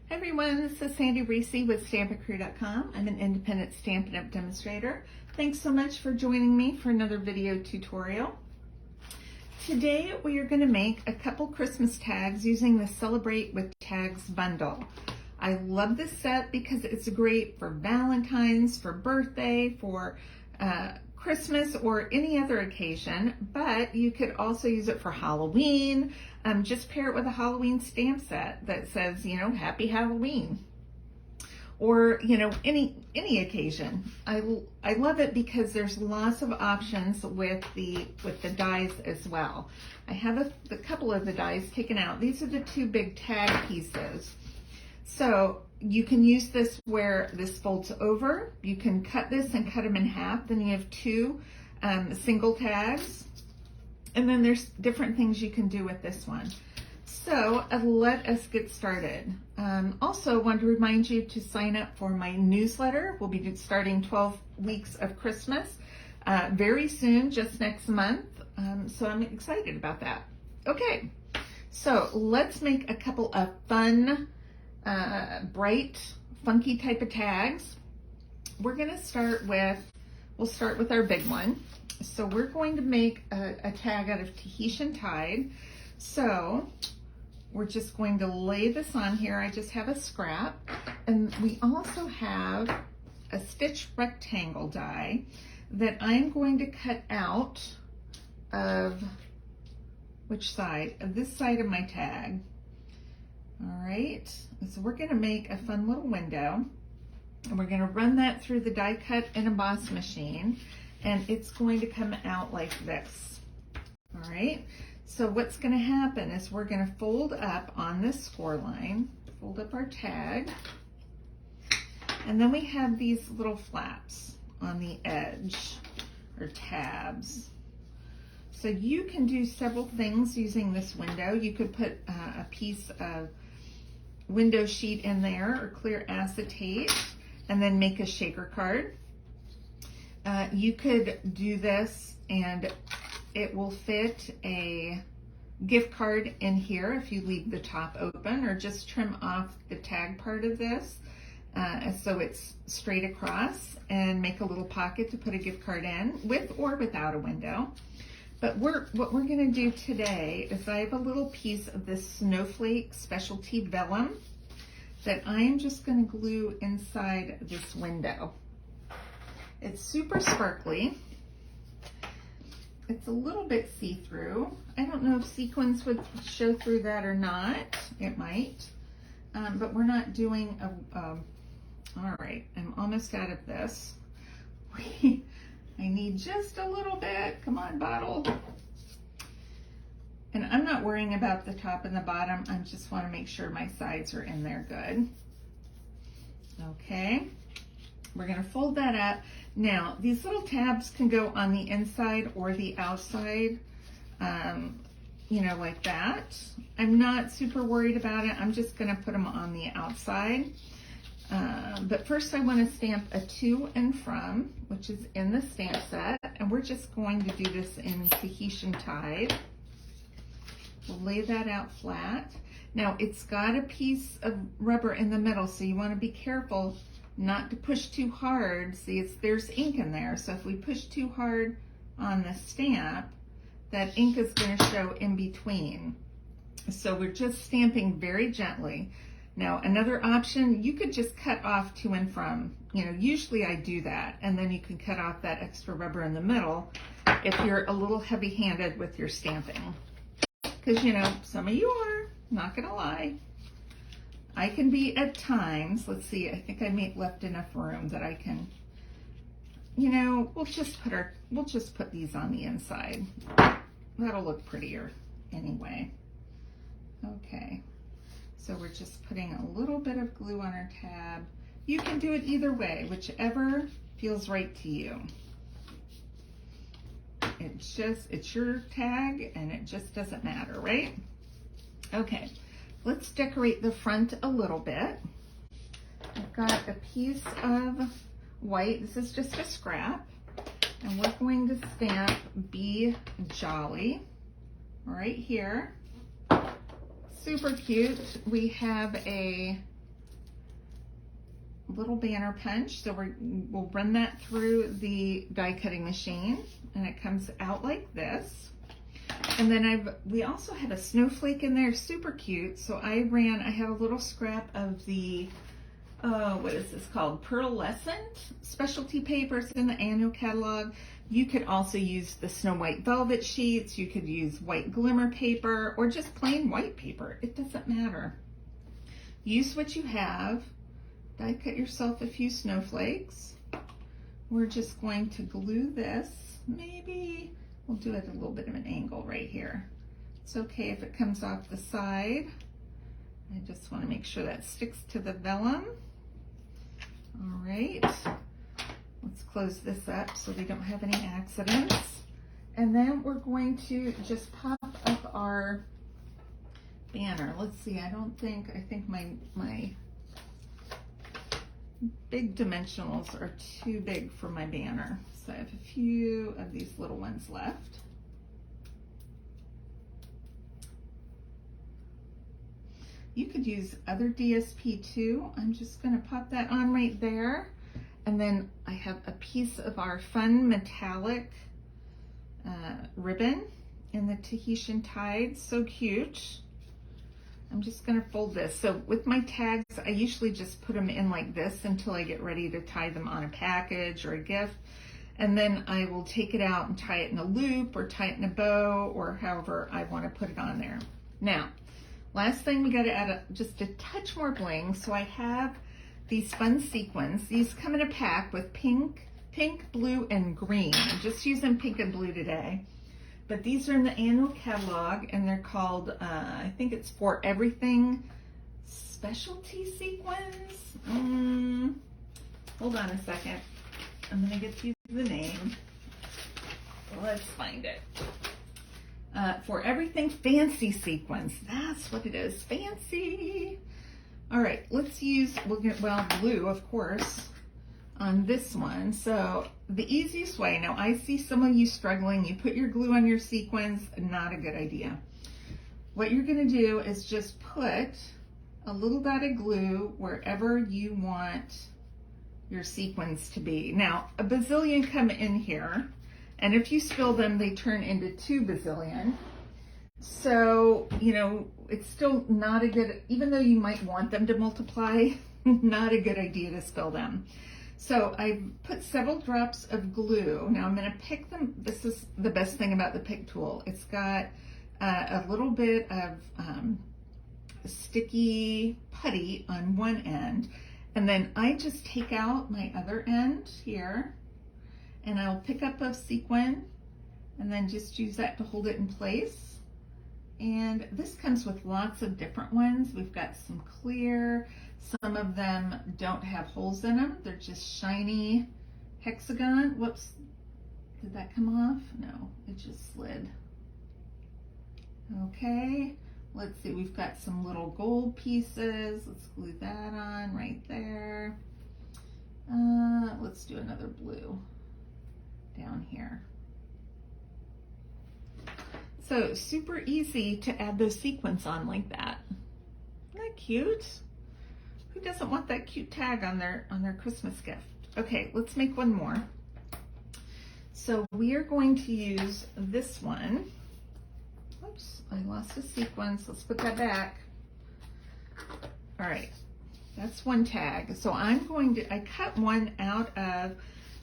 Hi everyone, this is Sandy Reese with Stampin' Crew.com. I'm an independent Stampin' Up! Demonstrator. Thanks so much for joining me for another video tutorial. Today we are going to make a couple Christmas tags using the Celebrate with Tags bundle. I love this set because it's great for Valentine's, for birthday, for Christmas, or any other occasion, but you could also use it for Halloween. Just pair it with a Halloween stamp set that says, Happy Halloween, or any occasion. I love it because there's lots of options with the dies as well. I have a couple of the dies taken out. These are the two big tag pieces. So you can use this where this folds over. You can cut this and cut them in half. Then you have two single tags. And then there's different things you can do with this one. So let us get started. Also, I want to remind you to sign up for my newsletter. We'll be starting 12 weeks of Christmas very soon, just next month. So I'm excited about that. Okay, so let's make a couple of fun, bright, funky type of tags. We're going to start with, we'll start with our big one. So we're going to make a tag out of Tahitian Tide. So we're just going to lay this on here. I just have a scrap. And we also have a stitch rectangle die that I'm going to cut out of which side? Of this side of my tag. All right, so we're going to make a fun little window, and we're going to run that through the die cut and emboss machine, and it's going to come out like this. All right, so what's going to happen is we're going to fold up on this score line, fold up our tag, and then we have these little flaps on the edge, or tabs. So you can do several things using this window. You could put a piece of window sheet in there, or clear acetate, and then make a shaker card. You could do this and it will fit a gift card in here if you leave the top open, or just trim off the tag part of this so it's straight across, and make a little pocket to put a gift card in, with or without a window. But what we're going to do today is I have a little piece of this Snowflake specialty vellum that I'm just going to glue inside this window. It's super sparkly. It's a little bit see-through. I don't know if sequins would show through that or not. It might, but we're not doing all right, I'm almost out of this. I need just a little bit. Come on, bottle. And I'm not worrying about the top and the bottom. I just want to make sure my sides are in there good. Okay. We're going to fold that up. Now, these little tabs can go on the inside or the outside, like that. I'm not super worried about it. I'm just going to put them on the outside. But first I want to stamp a to and from, which is in the stamp set, and we're just going to do this in Tahitian Tide. We'll lay that out flat. Now it's got a piece of rubber in the middle, so you want to be careful not to push too hard. See, there's ink in there, so if we push too hard on the stamp, that ink is going to show in between. So we're just stamping very gently. Now, another option, you could just cut off to and from. Usually I do that, and then you can cut off that extra rubber in the middle if you're a little heavy-handed with your stamping. Because, some of you are, not gonna lie. I can be at times. Let's see, I think I left enough room that I can, we'll just put these on the inside. That'll look prettier anyway. Okay. So we're just putting a little bit of glue on our tab. You can do it either way, whichever feels right to you. It's your tag, and it just doesn't matter, right? Okay, let's decorate the front a little bit. I've got a piece of white. This is just a scrap, and we're going to stamp Be Jolly right here. Super cute. We have a little banner punch. So we'll run that through the die cutting machine, and it comes out like this. And then we also have a snowflake in there, super cute. So I have a little scrap of the, what is this called? Pearlescent specialty papers in the annual catalog. You could also use the Snow White velvet sheets. You could use white glimmer paper or just plain white paper. It doesn't matter. Use what you have. Die cut yourself a few snowflakes. We're just going to glue this. Maybe we'll do it at a little bit of an angle right here. It's okay if it comes off the side. I just want to make sure that sticks to the vellum. All right. Let's close this up so we don't have any accidents. And then we're going to just pop up our banner. Let's see, I think my big dimensionals are too big for my banner. So I have a few of these little ones left. You could use other DSP too. I'm just gonna pop that on right there. And then I have a piece of our fun metallic ribbon in the Tahitian Tide, so cute. I'm just gonna fold this. So with my tags, I usually just put them in like this until I get ready to tie them on a package or a gift. And then I will take it out and tie it in a loop or tie it in a bow or however I wanna put it on there. Now, last thing, we gotta add just a touch more bling. So I have these fun sequins. These come in a pack with pink, blue, and green. I'm just using pink and blue today. But these are in the annual catalog, and they're called, I think it's For Everything Specialty Sequins. Hold on a second. I'm gonna get you the name. Let's find it. For Everything Fancy Sequins. That's what it is, fancy. All right, let's use, blue, of course, on this one. So the easiest way, now I see some of you struggling, you put your glue on your sequins, not a good idea. What you're gonna do is just put a little dot of glue wherever you want your sequins to be. Now, a bazillion come in here, and if you spill them, they turn into 2 bazillion. So, you know, it's still not a good, even though you might want them to multiply, not a good idea to spill them. So I put several drops of glue. Now I'm going to pick them. This is the best thing about the pick tool. It's got a little bit of sticky putty on one end. And then I just take out my other end here, and I'll pick up a sequin and then just use that to hold it in place. And this comes with lots of different ones. We've got some clear, some of them don't have holes in them. They're just shiny hexagon. Whoops, did that come off? No, it just slid. Okay, let's see, we've got some little gold pieces. Let's glue that on right there. Let's do another blue down here. So super easy to add those sequins on like that. Isn't that cute? Who doesn't want that cute tag on their Christmas gift? Okay, let's make one more. So we are going to use this one. Oops, I lost a sequence. Let's put that back. All right, that's one tag. So I cut one out of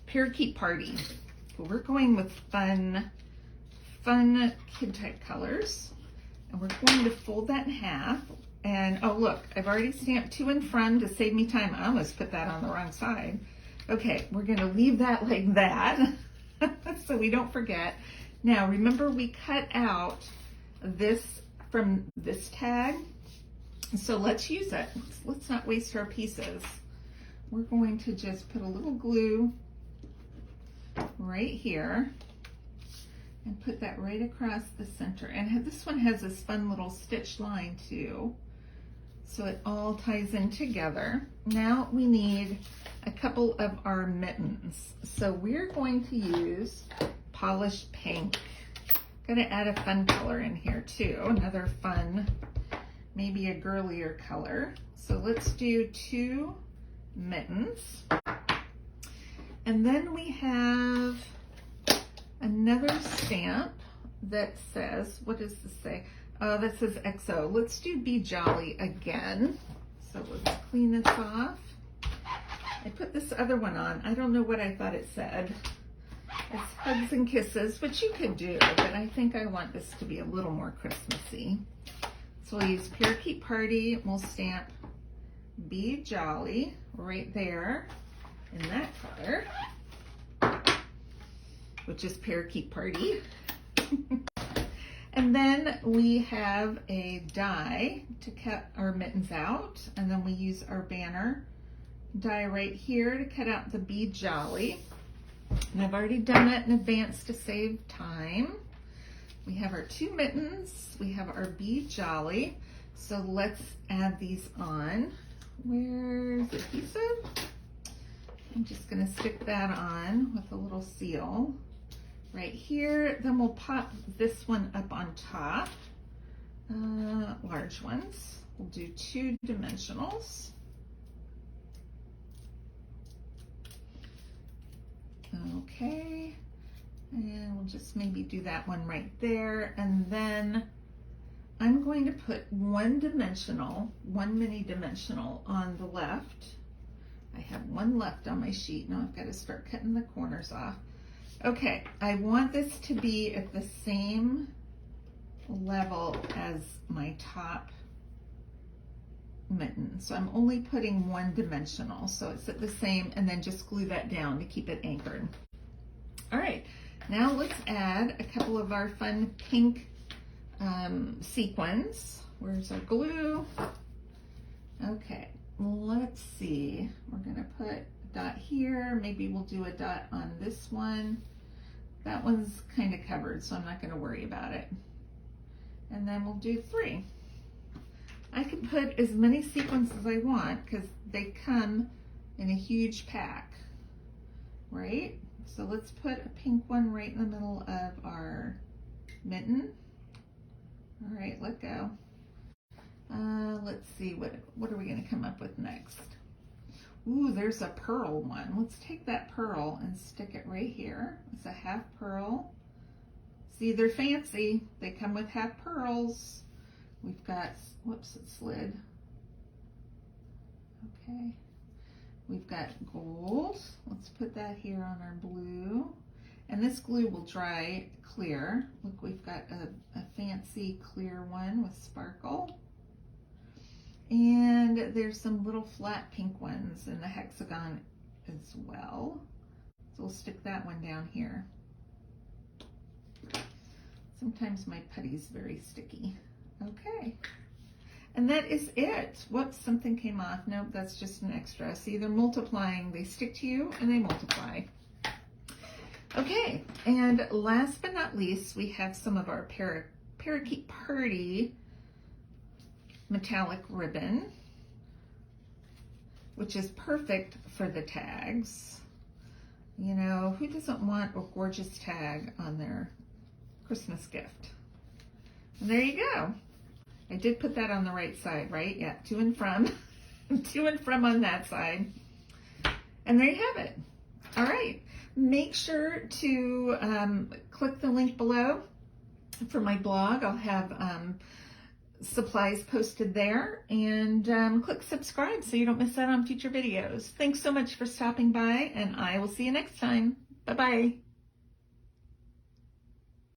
Parakeet Party. We're going with fun kid type colors, and we're going to fold that in half. And oh look, I've already stamped 2 in front to save me time. I almost put that on the wrong side. Okay, we're going to leave that like that so we don't forget. Now remember, we cut out this from this tag, so let's use it. Let's not waste our pieces. We're going to just put a little glue right here and put that right across the center. And this one has this fun little stitch line too, so it all ties in together. Now we need a couple of our mittens. So we're going to use Polished Pink. Gonna add a fun color in here too, another fun, maybe a girlier color. So let's do 2 mittens. And then we have another stamp that says, what does this say? That says XO. Let's do Be Jolly again. So let's clean this off. I put this other one on. I don't know what I thought it said. It's Hugs and Kisses, which you could do, but I think I want this to be a little more Christmassy. So we'll use Parakeet Party. We'll stamp Be Jolly right there in that color, which is Parakeet Party. And then we have a die to cut our mittens out, and then we use our banner die right here to cut out the Be Jolly. And I've already done that in advance to save time. We have our 2 mittens, we have our Be Jolly. So let's add these on. Where's the adhesive? I'm just gonna stick that on with a little seal right here. Then we'll pop this one up on top, large ones. We'll do 2 dimensionals. Okay, and we'll just maybe do that one right there. And then I'm going to put 1 mini dimensional on the left. I have 1 left on my sheet. Now I've got to start cutting the corners off. Okay, I want this to be at the same level as my top mitten. So I'm only putting 1 dimensional. So it's at the same, and then just glue that down to keep it anchored. All right, now let's add a couple of our fun pink sequins. Where's our glue? Okay, let's see. We're gonna put a dot here. Maybe we'll do a dot on this one. That one's kind of covered, so I'm not gonna worry about it. And then we'll do 3. I can put as many sequins as I want because they come in a huge pack, right? So let's put a pink one right in the middle of our mitten. All right, let go. Let's see, what are we gonna come up with next? Ooh, there's a pearl one. Let's take that pearl and stick it right here. It's a half pearl. See, they're fancy. They come with half pearls. We've got, whoops, it slid. Okay. We've got gold. Let's put that here on our blue. And this glue will dry clear. Look, we've got a fancy clear one with sparkle. And there's some little flat pink ones in the hexagon as well. So we'll stick that one down here. Sometimes my putty's very sticky. Okay. And that is it. Whoops, something came off. Nope, that's just an extra. See, they're multiplying. They stick to you and they multiply. Okay, and last but not least, we have some of our Parakeet Party metallic ribbon, which is perfect for the tags. You know, who doesn't want a gorgeous tag on their Christmas gift? And there you go. I did put that on the right side, right? Yeah, to and from. To and from on that side. And there you have it. All right. Make sure to click the link below for my blog. I'll have supplies posted there, and click subscribe so you don't miss out on future videos. Thanks so much for stopping by, and I will see you next time. Bye-bye.